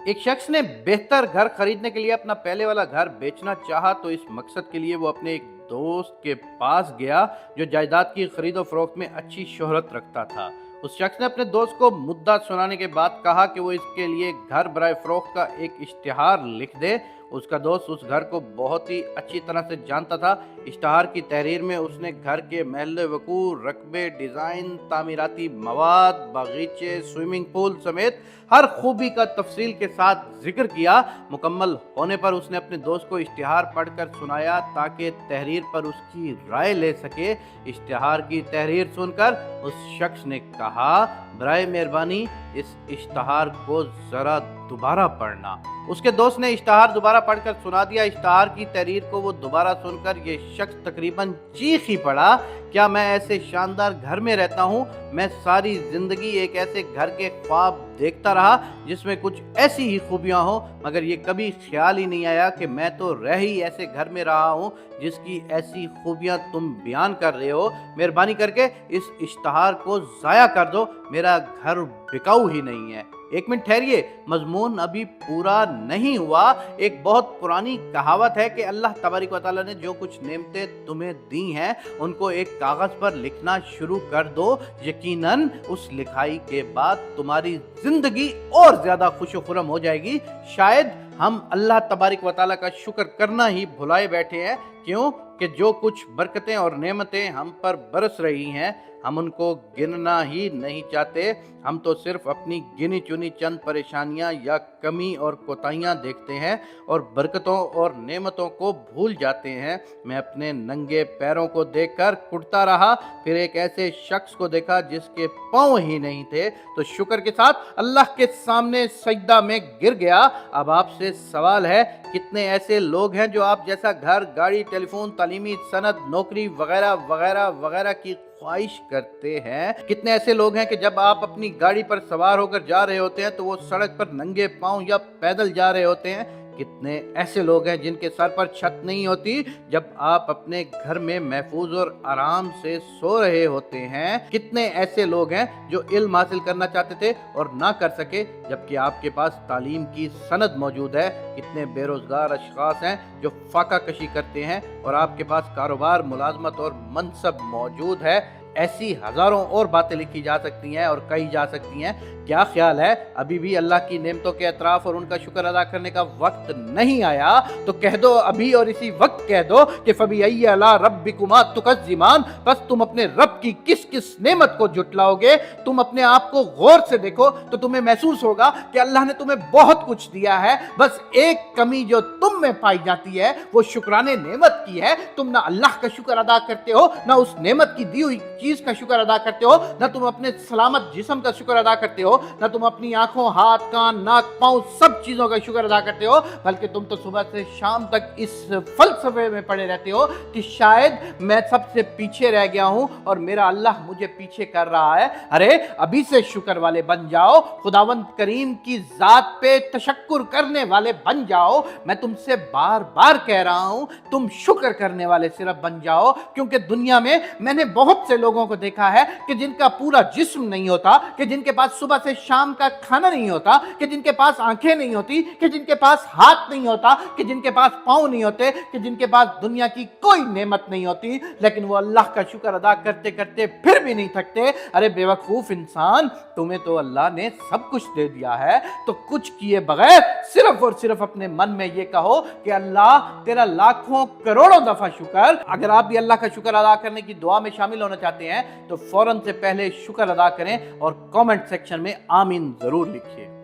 ایک شخص نے بہتر گھر خریدنے کے لیے اپنا پہلے والا گھر بیچنا چاہا تو اس مقصد کے لیے وہ اپنے ایک دوست کے پاس گیا جو جائیداد کی خرید و فروخت میں اچھی شہرت رکھتا تھا۔ اس شخص نے اپنے دوست کو مدعا سنانے کے بعد کہا کہ وہ اس کے لیے گھر برائے فروخت کا ایک اشتہار لکھ دے۔ اس کا دوست اس گھر کو بہت ہی اچھی طرح سے جانتا تھا۔ اشتہار کی تحریر میں اس نے گھر کے محل وقوع، رقبے، ڈیزائن، تعمیراتی مواد، باغیچے، سوئمنگ پول سمیت ہر خوبی کا تفصیل کے ساتھ ذکر کیا۔ مکمل ہونے پر اس نے اپنے دوست کو اشتہار پڑھ کر سنایا تاکہ تحریر پر اس کی رائے لے سکے۔ اشتہار کی تحریر سن کر اس شخص نے کہا، برائے مہربانی اس اشتہار کو ذرا دوبارہ پڑھنا۔ اس کے دوست نے اشتہار دوبارہ پڑھ کر سنا دیا۔ اشتہار کی تحریر کو وہ دوبارہ سن کر یہ شخص تقریباً چیخ ہی پڑا، کیا میں ایسے شاندار گھر میں رہتا ہوں؟ میں ساری زندگی ایک ایسے گھر کے خواب دیکھتا رہا جس میں کچھ ایسی ہی خوبیاں ہوں، مگر یہ کبھی خیال ہی نہیں آیا کہ میں تو رہ ہی ایسے گھر میں رہا ہوں جس کی ایسی خوبیاں تم بیان کر رہے ہو۔ مہربانی کر کے اس اشتہار کو ضائع کر دو، میرا گھر بکاؤ ہی نہیں ہے۔ ایک منٹ ٹھہریے، مضمون ابھی پورا نہیں ہوا۔ ایک بہت پرانی کہاوت ہے کہ اللہ تبارک و تعالیٰ نے جو کچھ نعمتیں تمہیں دی ہیں ان کو ایک کاغذ پر لکھنا شروع کر دو، یقیناً اس لکھائی کے بعد تمہاری زندگی اور زیادہ خوش و خرم ہو جائے گی۔ شاید ہم اللہ تبارک و تعالیٰ کا شکر کرنا ہی بھلائے بیٹھے ہیں، کیوں کہ جو کچھ برکتیں اور نعمتیں ہم پر برس رہی ہیں ہم ان کو گننا ہی نہیں چاہتے۔ ہم تو صرف اپنی گنی چنی چند پریشانیاں یا کمی اور کوتاہیاں دیکھتے ہیں اور برکتوں اور نعمتوں کو بھول جاتے ہیں۔ میں اپنے ننگے پیروں کو دیکھ کر کٹتا رہا، پھر ایک ایسے شخص کو دیکھا جس کے پاؤں ہی نہیں تھے تو شکر کے ساتھ اللہ کے سامنے سجدہ میں گر گیا۔ اب آپ سے سوال ہے، کتنے ایسے لوگ ہیں جو آپ جیسا گھر، گاڑی، ٹیلی فون، تعلیمی سند، نوکری وغیرہ وغیرہ وغیرہ کی خواہش کرتے ہیں؟ کتنے ایسے لوگ ہیں کہ جب آپ اپنی گاڑی پر سوار ہو کر جا رہے ہوتے ہیں تو وہ سڑک پر ننگے پاؤں یا پیدل جا رہے ہوتے ہیں؟ کتنے ایسے لوگ ہیں جن کے سر پر چھت نہیں ہوتی جب آپ اپنے گھر میں محفوظ اور آرام سے سو رہے ہوتے ہیں؟ کتنے ایسے لوگ ہیں جو علم حاصل کرنا چاہتے تھے اور نہ کر سکے جبکہ آپ کے پاس تعلیم کی سند موجود ہے؟ کتنے بے روزگار اشخاص ہیں جو فاقہ کشی کرتے ہیں اور آپ کے پاس کاروبار، ملازمت اور منصب موجود ہے؟ ایسی ہزاروں اور باتیں لکھی جا سکتی ہیں اور کہی جا سکتی ہیں۔ کیا خیال ہے ابھی بھی اللہ کی نعمتوں کے اطراف اور ان کا شکر ادا کرنے کا وقت نہیں آیا؟ تو کہہ دو ابھی اور اسی وقت کہہ دو کہ فَبِأَيِّ آلَاءِ رَبِّكُمَا تُكَذِّبَانِ، بس تم اپنے رب کی کس کس نعمت کو جھٹلاؤ گے؟ تم اپنے آپ کو غور سے دیکھو تو تمہیں محسوس ہوگا کہ اللہ نے تمہیں بہت کچھ دیا ہے، بس ایک کمی جو تم میں پائی جاتی ہے وہ شکرانے نعمت کی ہے۔ تم نہ اللہ کا شکر ادا کرتے ہو، نہ اس نعمت کی دی ہوئی چیز کا شکر ادا کرتے ہو، نہ تم اپنے سلامت جسم کا شکر ادا کرتے ہو، نہ تم اپنی آنکھوں، ہاتھ، کان، ناک، پاؤں سب چیزوں کا شکر ادا کرتے ہو، بلکہ تم تو صبح سے شام تک اس فلسفے میں پڑے رہتے ہو کہ شاید میں سب سے پیچھے رہ گیا ہوں اور میرا اللہ مجھے پیچھے کر رہا ہے۔ ارے ابھی سے شکر والے بن جاؤ، خداوند کریم کی ذات پہ تشکر کرنے والے بن جاؤ۔ میں تم سے بار بار کہہ رہا ہوں تم شکر کرنے والے صرف بن جاؤ، کیونکہ دنیا میں نے بہت سے لوگوں کو دیکھا ہے کہ جن کا پورا جسم نہیں ہوتا، کہ جن کے پاس صبح سے شام کا کھانا نہیں ہوتا، کہ جن کے پاس آنکھیں نہیں ہوتی، کہ جن کے پاس ہاتھ نہیں ہوتا، کہ جن کے پاس پاؤں نہیں ہوتے، کہ جن کے پاس دنیا کی کوئی نعمت نہیں ہوتی، لیکن وہ اللہ کا شکر ادا کرتے کرتے پھر بھی نہیں تھکتے۔ ارے بے وقوف انسان، تمہیں تو اللہ نے سب کچھ دے دیا ہے، تو کچھ کیے بغیر صرف اور صرف اپنے من میں یہ کہو کہ اللہ تیرا لاکھوں کروڑوں دفعہ شکر۔ اگر آپ بھی اللہ کا شکر ادا کرنے کی دعا میں شامل ہونا چاہتے ہیں تو فوراً سے پہلے شکر ادا کریں اور کامنٹ سیکشن میں آمین ضرور لکھیے۔